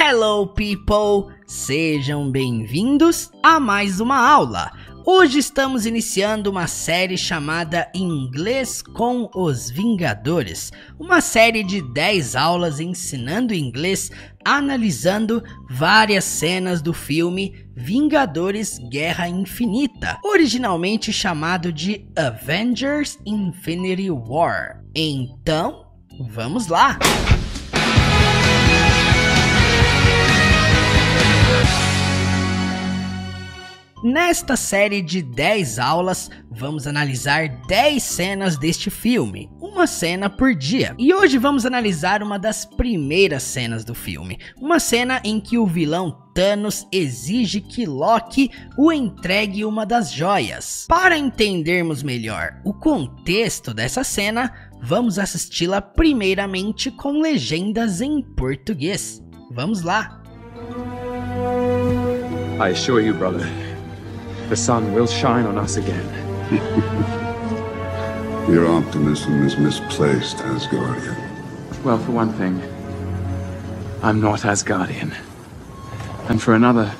Hello people! Sejam bem-vindos a mais uma aula. Hoje estamos iniciando uma série chamada Inglês com os Vingadores. Uma série de 10 aulas ensinando inglês, analisando várias cenas do filme Vingadores Guerra Infinita, originalmente chamado de Avengers Infinity War. Então, vamos lá! Nesta série de 10 aulas, vamos analisar 10 cenas deste filme, uma cena por dia. E hoje vamos analisar uma das primeiras cenas do filme, uma cena em que o vilão Thanos exige que Loki o entregue uma das joias. Para entendermos melhor o contexto dessa cena, vamos assisti-la primeiramente com legendas em português. Vamos lá! I assure you, brother, the sun will shine on us again. Your optimism is misplaced, Asgardian. Well, for one thing, I'm not Asgardian. And for another,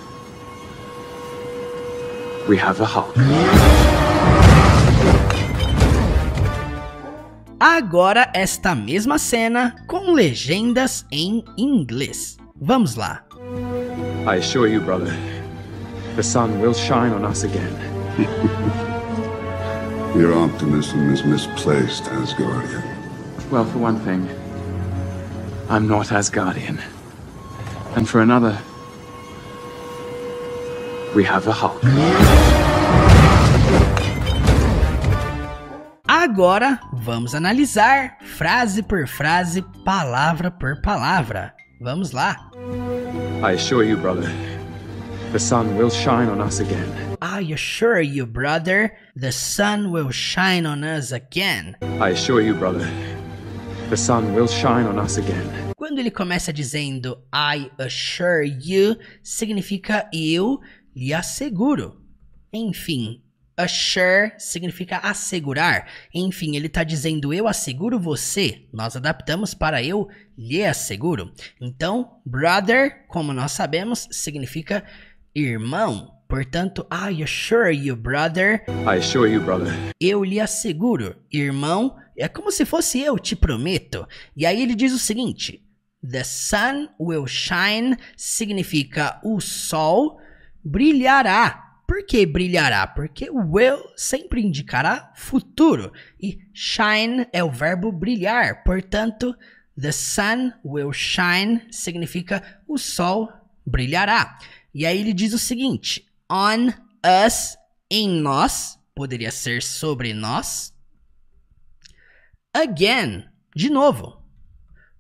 we have the Hulk. Agora esta mesma cena com legendas em inglês. Vamos lá. I assure you, brother, the sun will shine on us again. Your optimism is misplaced, Asgardian. Well, for one thing, I'm not Asgardian. And for another, we have the Hulk. Agora vamos analisar frase por frase, palavra por palavra. Vamos lá. I assure you, brother, the sun will shine on us again. I assure you, brother, the sun will shine on us again. I assure you, brother, the sun will shine on us again. Quando ele começa dizendo I assure you, significa eu lhe asseguro. Enfim, assure significa assegurar. Enfim, ele está dizendo eu asseguro você. Nós adaptamos para eu lhe asseguro. Então, brother, como nós sabemos, significa irmão. Portanto, I assure you, brother. I assure you, brother. Eu lhe asseguro. Irmão, é como se fosse eu te prometo. E aí ele diz o seguinte: the sun will shine significa o sol brilhará. Por que brilhará? Porque will sempre indicará futuro. E shine é o verbo brilhar. Portanto, the sun will shine significa o sol brilhará. E aí ele diz o seguinte: on us, em nós, poderia ser sobre nós. Again, de novo.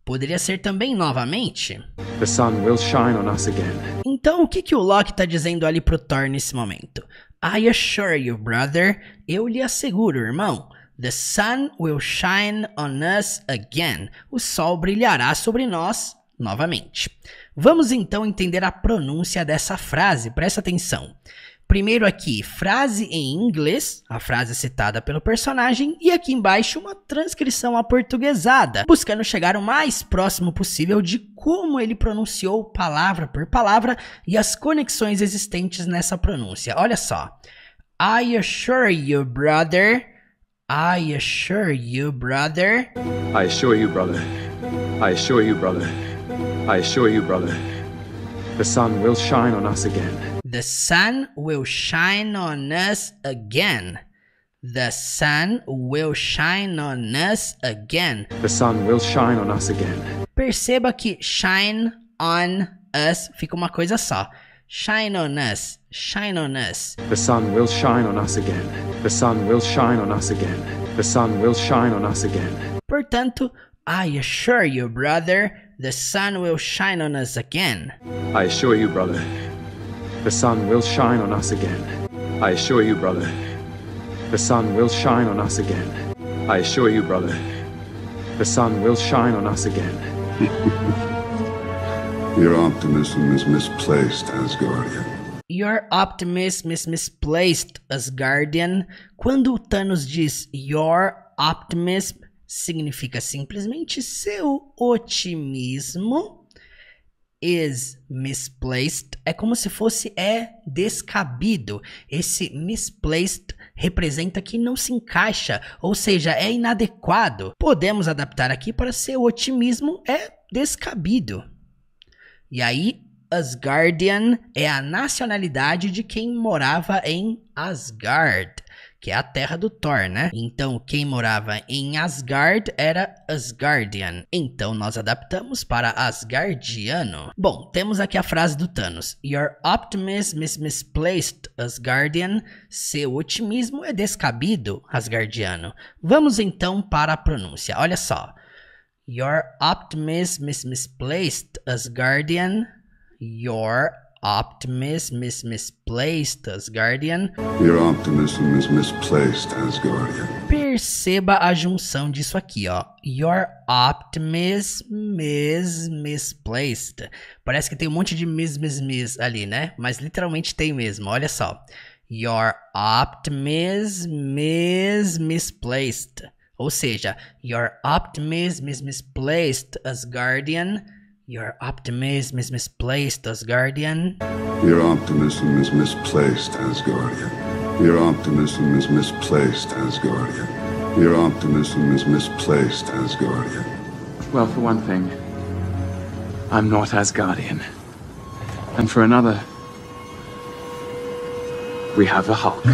Poderia ser também novamente. The sun will shine on us again. Então, o que o Loki está dizendo ali pro Thor nesse momento? I assure you, brother. Eu lhe asseguro, irmão. The sun will shine on us again. O sol brilhará sobre nós novamente. Vamos então entender a pronúncia dessa frase. Presta atenção. Primeiro aqui, frase em inglês, a frase citada pelo personagem, e aqui embaixo uma transcrição aportuguesada, buscando chegar o mais próximo possível de como ele pronunciou palavra por palavra e as conexões existentes nessa pronúncia. Olha só. I assure you, brother. I assure you, brother. I assure you, brother. I assure you, brother. I assure you, brother. The sun will shine on us again. The sun will shine on us again. The sun will shine on us again. The sun will shine on us again. Perceba que shine on us fica uma coisa só. Shine on us, shine on us. The sun will shine on us again. The sun will shine on us again. The sun will shine on us again. Portanto, I assure you, brother, the sun will shine on us again. I assure you, brother, the sun will shine on us again. I assure you, brother, the sun will shine on us again. I assure you, brother, the sun will shine on us again. Your optimism is misplaced, Asgardian. Your optimism is misplaced, Asgardian. Quando o Thanos diz your optimism, significa simplesmente seu otimismo is misplaced é como se fosse descabido. Esse misplaced representa que não se encaixa, ou seja, é inadequado. Podemos adaptar aqui para ser o otimismo é descabido. E aí, Asgardian é a nacionalidade de quem morava em Asgard, que é a terra do Thor, né? Então, quem morava em Asgard era Asgardian. Então, nós adaptamos para asgardiano. Bom, temos aqui a frase do Thanos. Your optimism is misplaced, Asgardian. Seu otimismo é descabido, asgardiano. Vamos então para a pronúncia. Olha só. Your optimism is misplaced, Asgardian. Your optimism is misplaced, Asgardian. Your optimism is misplaced, Asgardian. Perceba a junção disso aqui, ó. Your optimism is misplaced. Parece que tem um monte de mis ali, né? Mas literalmente tem mesmo, olha só. Your optimism is misplaced. Ou seja, your optimism is misplaced, Asgardian. Your optimism is misplaced, Asgardian. Your optimism is misplaced, Asgardian. Your optimism is misplaced, Asgardian. Your optimism is misplaced, Asgardian. Well, for one thing, I'm not Asgardian. And for another, we have a Hulk.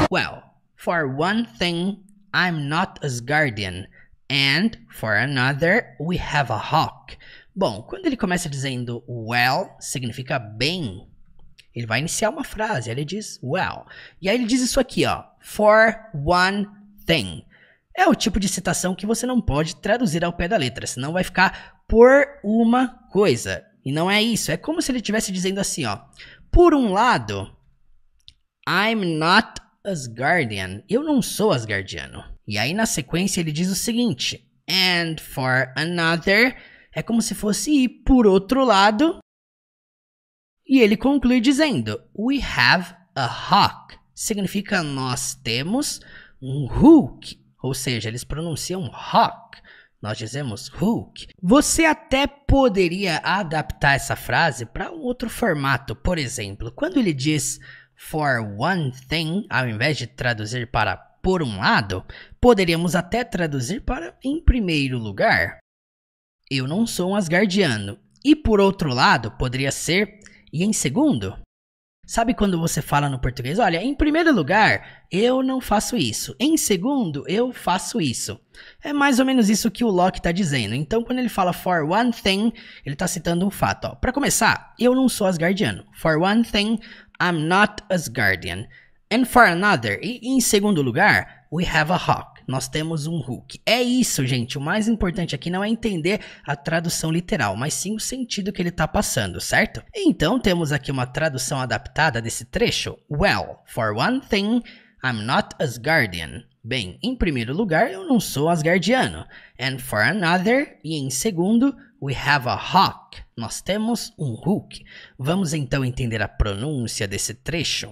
Well, for one thing, I'm not Asgardian. And for another, we have a Hawk. Bom, quando ele começa dizendo well, significa bem, ele vai iniciar uma frase, ele diz well. E aí ele diz isso aqui, ó, for one thing. É o tipo de citação que você não pode traduzir ao pé da letra, senão vai ficar por uma coisa. E não é isso, é como se ele estivesse dizendo assim, ó, por um lado, I'm not Asgardian, eu não sou asgardiano. E aí na sequência ele diz o seguinte, and for another, é como se fosse ir por outro lado. E ele conclui dizendo, we have a hawk. Significa nós temos um hook. Ou seja, eles pronunciam hawk. Nós dizemos hook. Você até poderia adaptar essa frase para um outro formato. Por exemplo, quando ele diz for one thing, ao invés de traduzir para por um lado, poderíamos até traduzir para em primeiro lugar. Eu não sou um asgardiano. E por outro lado, poderia ser e em segundo. Sabe quando você fala no português, olha, em primeiro lugar, eu não faço isso. Em segundo, eu faço isso. É mais ou menos isso que o Locke está dizendo. Então, quando ele fala for one thing, ele está citando um fato. Para começar, eu não sou asgardiano. For one thing, I'm not Asgardian. And for another, e em segundo lugar, we have a hawk. Nós temos um hook. É isso, gente. O mais importante aqui não é entender a tradução literal, mas sim o sentido que ele está passando, certo? Então, temos aqui uma tradução adaptada desse trecho. Well, for one thing, I'm not Asgardian. Bem, em primeiro lugar, eu não sou asgardiano. And for another, e em segundo, we have a hawk. Nós temos um hook. Vamos então entender a pronúncia desse trecho.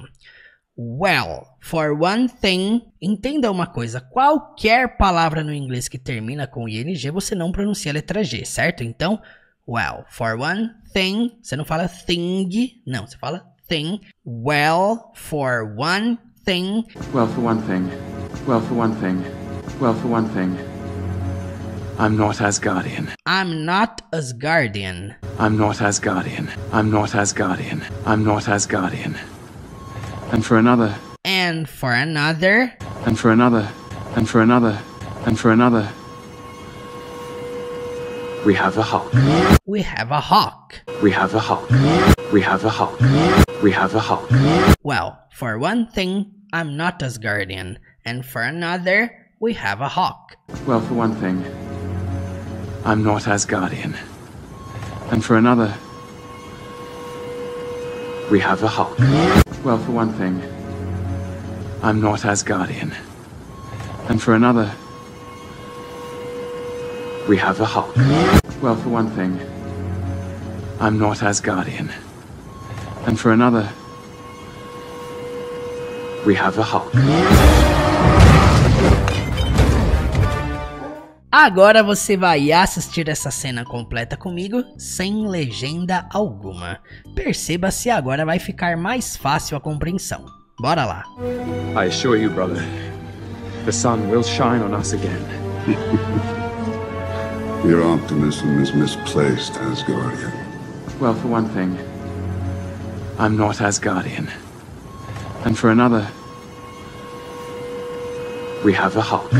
Well, for one thing, entenda uma coisa, qualquer palavra no inglês que termina com ing, você não pronuncia a letra G, certo? Então, well, for one thing, você não fala thing, não, você fala thing. Well, for one thing. Well, for one thing. Well, for one thing. Well, for one thing. I'm not Asgardian. I'm not Asgardian. I'm not Asgardian. I'm not Asgardian. I'm not Asgardian. And for another. And for another. And for another. And for another. And for another. We have a Hulk. We have a hawk. We have a Hulk. We have a Hulk. We have a Hulk. Well, for one thing, I'm not Asgardian. And for another, we have a hawk. Well, for one thing, I'm not Asgardian. And for another, we have a Hulk. Well, for one thing, I'm not Asgardian. And for another, we have a Hulk. Well, for one thing, I'm not Asgardian. And for another, we have a Hulk. Agora você vai assistir essa cena completa comigo, sem legenda alguma. Perceba se agora vai ficar mais fácil a compreensão. Bora lá. I assure you, brother, the sun will shine on us again. Your optimism is misplaced, Asgardian. Well, for one thing, I'm not Asgardian. And for another, we have the Hulk.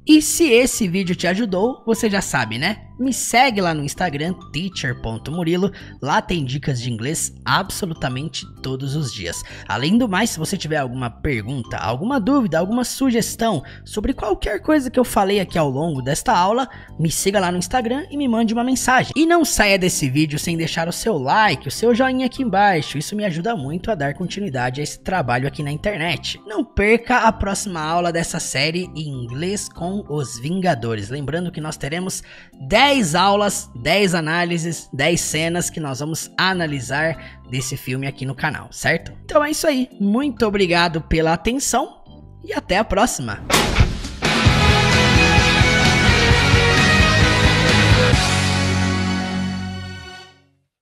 E se esse vídeo te ajudou, você já sabe, né? Me segue lá no Instagram, teacher.murilo, lá tem dicas de inglês absolutamente todos os dias. Além do mais, se você tiver alguma pergunta, alguma dúvida, alguma sugestão sobre qualquer coisa que eu falei aqui ao longo desta aula, me siga lá no Instagram e me mande uma mensagem. E não saia desse vídeo sem deixar o seu like, o seu joinha aqui embaixo, isso me ajuda muito a dar continuidade a esse trabalho aqui na internet. Não perca a próxima aula dessa série em inglês com os Vingadores. Lembrando que nós teremos 10 aulas, 10 análises, 10 cenas que nós vamos analisar desse filme aqui no canal, certo? Então é isso aí, muito obrigado pela atenção e até a próxima!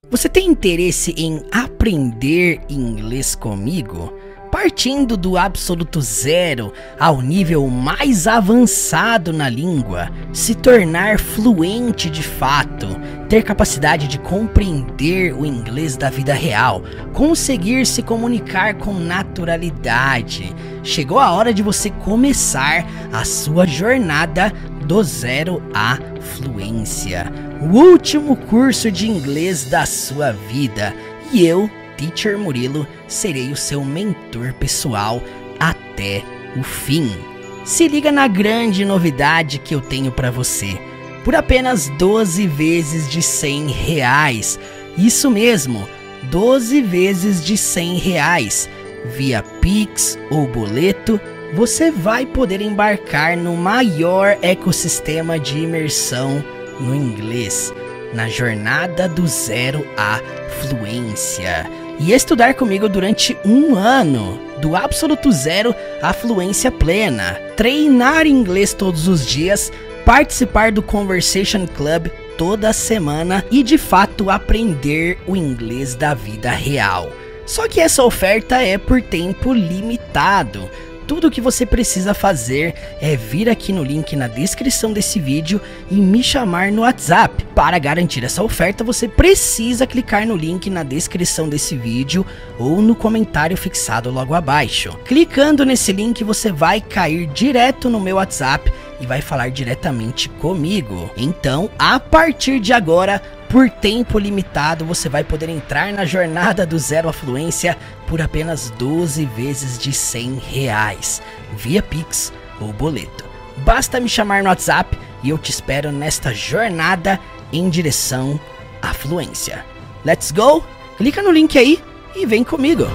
Você tem interesse em aprender inglês comigo? Partindo do absoluto zero ao nível mais avançado na língua, se tornar fluente de fato, ter capacidade de compreender o inglês da vida real, conseguir se comunicar com naturalidade. Chegou a hora de você começar a sua jornada do zero à fluência. O último curso de inglês da sua vida. E eu, Teacher Murilo, serei o seu mentor pessoal até o fim. Se liga na grande novidade que eu tenho para você. Por apenas 12 vezes de R$100. Isso mesmo, 12 vezes de R$100. Via Pix ou boleto, você vai poder embarcar no maior ecossistema de imersão no inglês, na jornada do zero à fluência. E estudar comigo durante um ano, do absoluto zero à fluência plena. Treinar inglês todos os dias, participar do Conversation Club toda semana e de fato aprender o inglês da vida real. Só que essa oferta é por tempo limitado. Tudo o que você precisa fazer é vir aqui no link na descrição desse vídeo e me chamar no WhatsApp. Para garantir essa oferta, você precisa clicar no link na descrição desse vídeo ou no comentário fixado logo abaixo. Clicando nesse link, você vai cair direto no meu WhatsApp e vai falar diretamente comigo. Então, a partir de agora, por tempo limitado, você vai poder entrar na jornada do zero à fluência por apenas 12 vezes de R$100, via Pix ou boleto. Basta me chamar no WhatsApp e eu te espero nesta jornada em direção à fluência. Let's go? Clica no link aí e vem comigo!